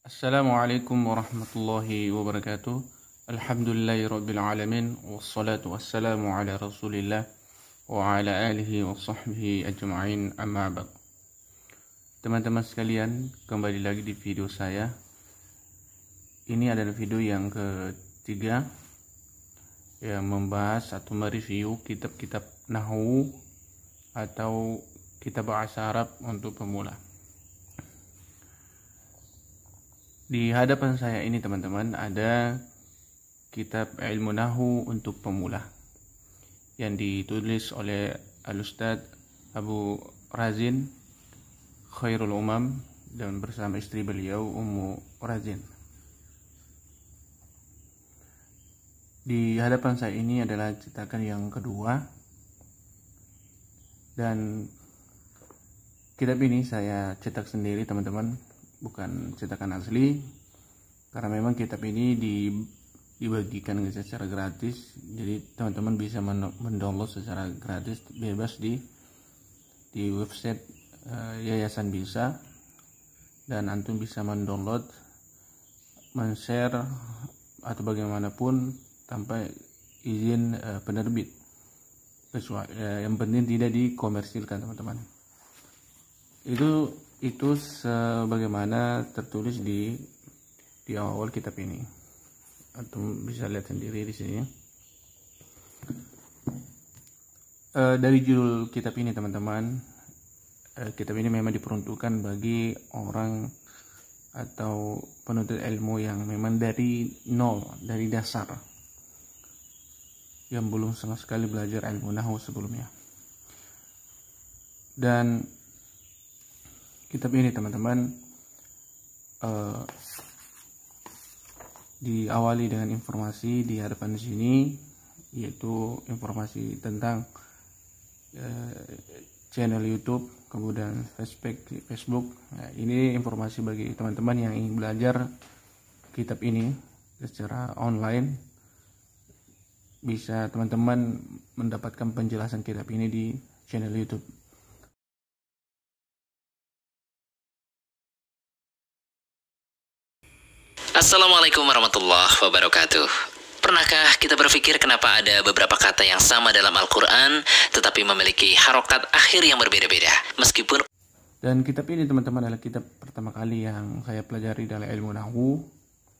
Assalamualaikum warahmatullahi wabarakatuh. Alhamdulillahirabbil alamin wassalatu wassalamu ala Rasulillah wa ala alihi wa sahbihi ajma'in, amma ba'd. Teman-teman sekalian, kembali lagi di video saya. Ini adalah video yang ketiga yang membahas atau mereview kitab-kitab nahwu atau kitab bahasa Arab untuk pemula. Di hadapan saya ini teman-teman ada kitab ilmu nahwu untuk pemula yang ditulis oleh Al-Ustadz Abu Razin Khairul Umam dan bersama istri beliau Ummu Razin. Di hadapan saya ini adalah cetakan yang kedua, dan kitab ini saya cetak sendiri teman-teman, bukan cetakan asli, karena memang kitab ini dibagikan secara gratis. Jadi teman-teman bisa mendownload secara gratis bebas di website Yayasan Bisa, dan antum bisa mendownload, men-share atau bagaimanapun tanpa izin penerbit, yang penting tidak dikomersilkan teman-teman. Itu sebagaimana tertulis di awal kitab ini. Antum bisa lihat sendiri di sini. Dari judul kitab ini teman-teman, kitab ini memang diperuntukkan bagi orang atau penuntut ilmu yang memang dari nol, dari dasar, yang belum sama sekali belajar ilmu nahwu sebelumnya. Dan kitab ini teman-teman diawali dengan informasi di hadapan sini, yaitu informasi tentang channel YouTube, kemudian Facebook. Nah, ini informasi bagi teman-teman yang ingin belajar kitab ini secara online. Bisa teman-teman mendapatkan penjelasan kitab ini di channel YouTube. Assalamualaikum warahmatullahi wabarakatuh. Pernahkah kita berpikir kenapa ada beberapa kata yang sama dalam Al-Quran tetapi memiliki harokat akhir yang berbeda-beda? Meskipun Dan kitab ini teman-teman adalah kitab pertama kali yang saya pelajari dalam ilmu nahwu.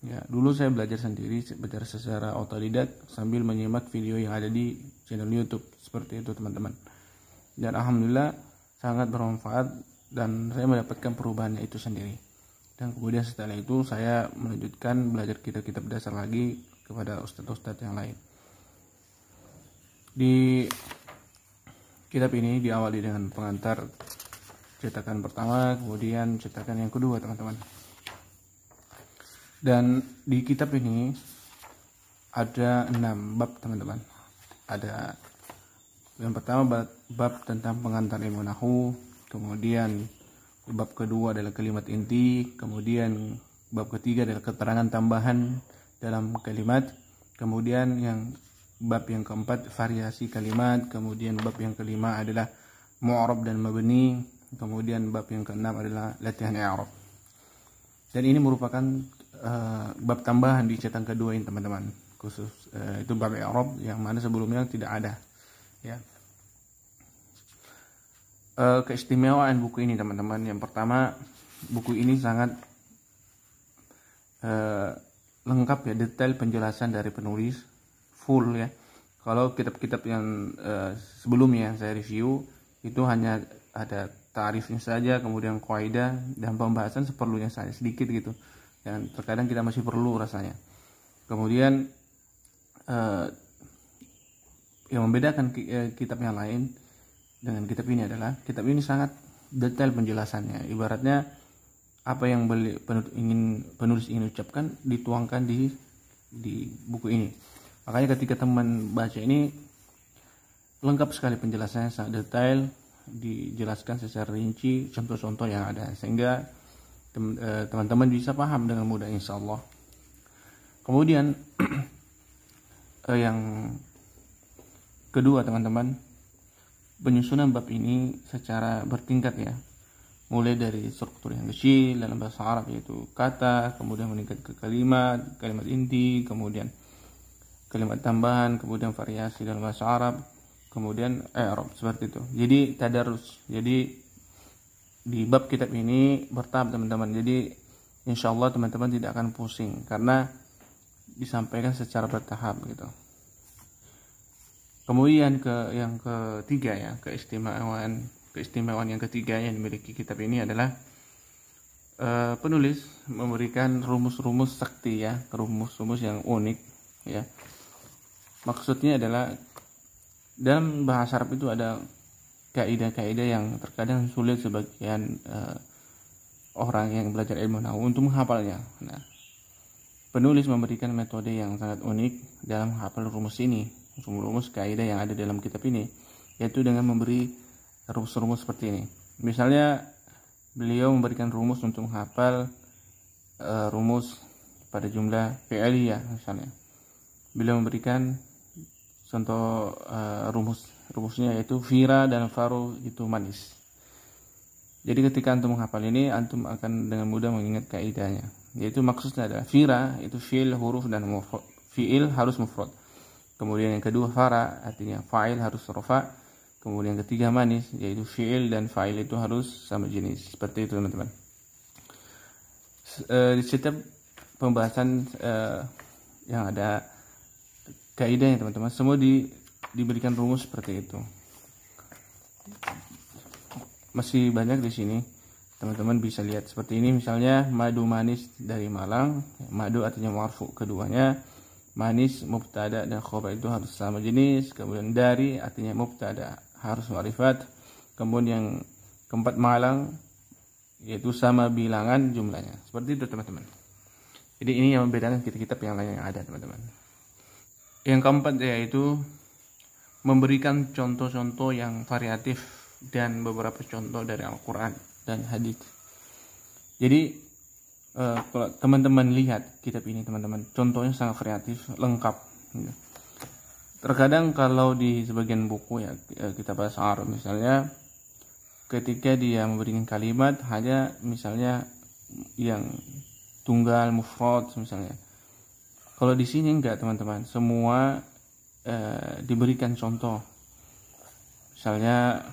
Ya, dulu saya belajar sendiri, belajar secara otodidak sambil menyimak video yang ada di channel YouTube, seperti itu teman-teman. Dan alhamdulillah sangat bermanfaat dan saya mendapatkan perubahannya itu sendiri. Dan kemudian setelah itu saya melanjutkan belajar kitab-kitab dasar lagi kepada ustadz-ustadz yang lain. Di kitab ini diawali dengan pengantar cetakan pertama, kemudian cetakan yang kedua teman-teman. Dan di kitab ini ada 6 bab teman-teman. Ada yang pertama bab tentang pengantar ilmu nahwu, kemudian bab kedua adalah kalimat inti, kemudian bab ketiga adalah keterangan tambahan dalam kalimat, kemudian bab yang keempat variasi kalimat, kemudian bab yang kelima adalah mu'rab dan mabni, kemudian bab yang keenam adalah latihan i'rab. Dan ini merupakan bab tambahan di cetakan kedua ini teman-teman, khusus itu bab i'rab yang mana sebelumnya tidak ada, ya. Keistimewaan buku ini teman-teman, yang pertama buku ini sangat lengkap ya, detail penjelasan dari penulis, full ya. Kalau kitab-kitab yang sebelumnya yang saya review itu hanya ada ta'rifnya saja, kemudian kaidah dan pembahasan seperlunya saja, sedikit gitu, dan terkadang kita masih perlu rasanya. Kemudian yang membedakan kitab yang lain dengan kitab ini adalah kitab ini sangat detail penjelasannya. Ibaratnya apa yang penulis ingin ucapkan dituangkan di buku ini. Makanya ketika teman baca ini lengkap sekali penjelasannya, sangat detail, dijelaskan secara rinci contoh-contoh yang ada, sehingga teman-teman bisa paham dengan mudah insyaallah. Kemudian yang kedua teman-teman, penyusunan bab ini secara bertingkat ya. mulai dari struktur yang kecil dalam bahasa Arab yaitu kata, kemudian meningkat ke kalimat inti, kemudian kalimat tambahan, kemudian variasi dalam bahasa Arab, kemudian i'rab, seperti itu. Jadi tadarus. Jadi di bab kitab ini bertahap teman-teman. Jadi insyaallah teman-teman tidak akan pusing karena disampaikan secara bertahap gitu. Kemudian yang ketiga ya, keistimewaan yang ketiga yang dimiliki kitab ini adalah penulis memberikan rumus-rumus sakti ya, rumus-rumus yang unik ya. Maksudnya adalah dalam bahasa Arab itu ada kaidah-kaidah yang terkadang sulit sebagian orang yang belajar ilmu nahwu untuk menghafalnya. Nah, penulis memberikan metode yang sangat unik dalam menghafal rumus ini, rumus kaidah yang ada dalam kitab ini, yaitu dengan memberi rumus-rumus seperti ini. Misalnya beliau memberikan rumus untuk menghafal rumus pada jumlah fi'liyah misalnya. Beliau memberikan contoh rumusnya yaitu fira dan faru itu manis. Jadi ketika antum menghafal ini, antum akan dengan mudah mengingat kaidahnya. Yaitu maksudnya adalah fira itu fi'il huruf dan mufrad. Fi'il harus mufrad. Kemudian yang kedua fara artinya fa'il harus rafa. Kemudian ketiga manis yaitu fi'il dan fa'il itu harus sama jenis. Seperti itu teman-teman. Di setiap pembahasan yang ada kaidahnya teman-teman, semua diberikan rumus seperti itu. Masih banyak di sini. Teman-teman bisa lihat seperti ini, misalnya madu manis dari Malang. Madu artinya marfu keduanya. Manis mubtada dan khabar itu harus sama jenis. Kemudian dari artinya mubtada harus ma'rifat. Kemudian yang keempat Malang yaitu sama bilangan jumlahnya. Seperti itu teman-teman. Jadi ini yang membedakan kitab-kitab yang lain yang ada teman-teman. Yang keempat yaitu memberikan contoh-contoh yang variatif dan beberapa contoh dari Al-Quran dan hadis. Jadi kalau teman-teman lihat kitab ini teman-teman, contohnya sangat variatif, lengkap. Terkadang kalau di sebagian buku ya kitab bahasa Arab misalnya, ketika dia memberikan kalimat hanya misalnya yang tunggal mufrad misalnya. Kalau di sini enggak teman-teman, semua diberikan contoh. Misalnya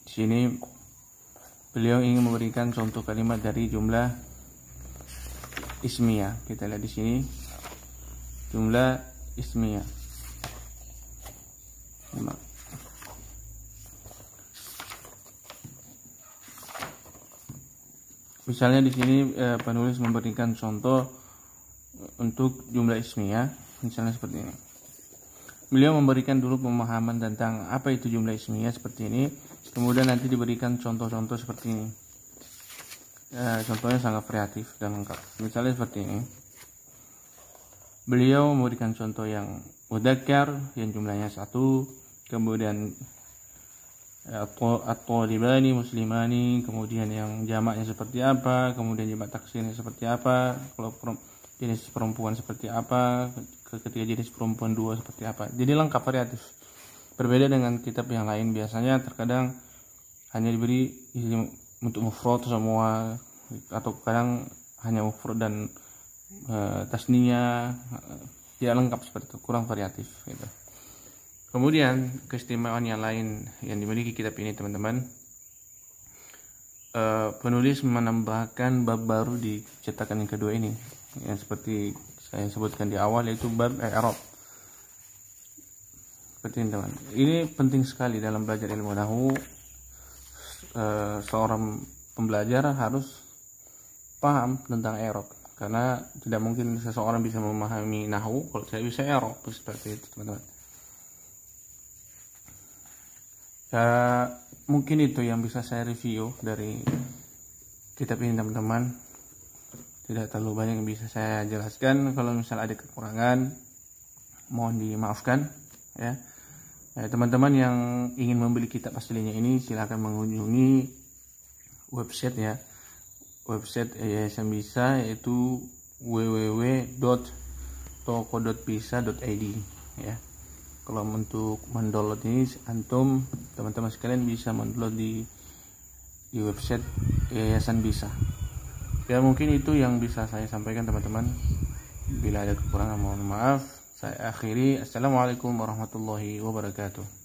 di sini beliau ingin memberikan contoh kalimat dari jumlah ismiyah. Kita lihat di sini jumlah ismiyah. Misalnya di sini penulis memberikan contoh untuk jumlah ismiyah, misalnya seperti ini. Beliau memberikan dulu pemahaman tentang apa itu jumlah ismiyah seperti ini, kemudian nanti diberikan contoh-contoh seperti ini. Contohnya sangat kreatif dan lengkap. Misalnya seperti ini. Beliau memberikan contoh yang mudzakkar yang jumlahnya 1, kemudian at-talibani muslimani, kemudian yang jamaknya seperti apa, kemudian jamak taksirnya seperti apa, kalau jenis perempuan seperti apa, ketika jenis perempuan 2 seperti apa. Jadi lengkap variatif. Berbeda dengan kitab yang lain, biasanya terkadang hanya diberi untuk mufrad semua, atau kadang hanya mufrad dan tasniyah, tidak lengkap seperti itu, kurang variatif gitu. Kemudian keistimewaan yang lain yang dimiliki kitab ini teman-teman, penulis menambahkan bab baru di cetakan yang kedua ini, yang seperti saya sebutkan di awal, yaitu bab i'rab. Seperti ini teman. Ini penting sekali dalam belajar ilmu nahwu. Seorang pembelajar harus paham tentang i'rab, karena tidak mungkin seseorang bisa memahami nahwu kalau saya bisa i'rab. Seperti itu teman-teman. Mungkin itu yang bisa saya review dari kitab ini teman-teman. Tidak terlalu banyak yang bisa saya jelaskan. Kalau misalnya ada kekurangan, mohon dimaafkan ya. Teman-teman yang ingin membeli kitab aslinya ini silahkan mengunjungi website ya. Website Yayasan Bisa, yaitu www.toko.bisa.id ya. Kalau untuk mendownload ini, teman-teman sekalian bisa mendownload di di website Yayasan Bisa. Ya mungkin itu yang bisa saya sampaikan teman-teman. Bila ada kekurangan mohon maaf. Saya akhiri. Assalamualaikum warahmatullahi wabarakatuh.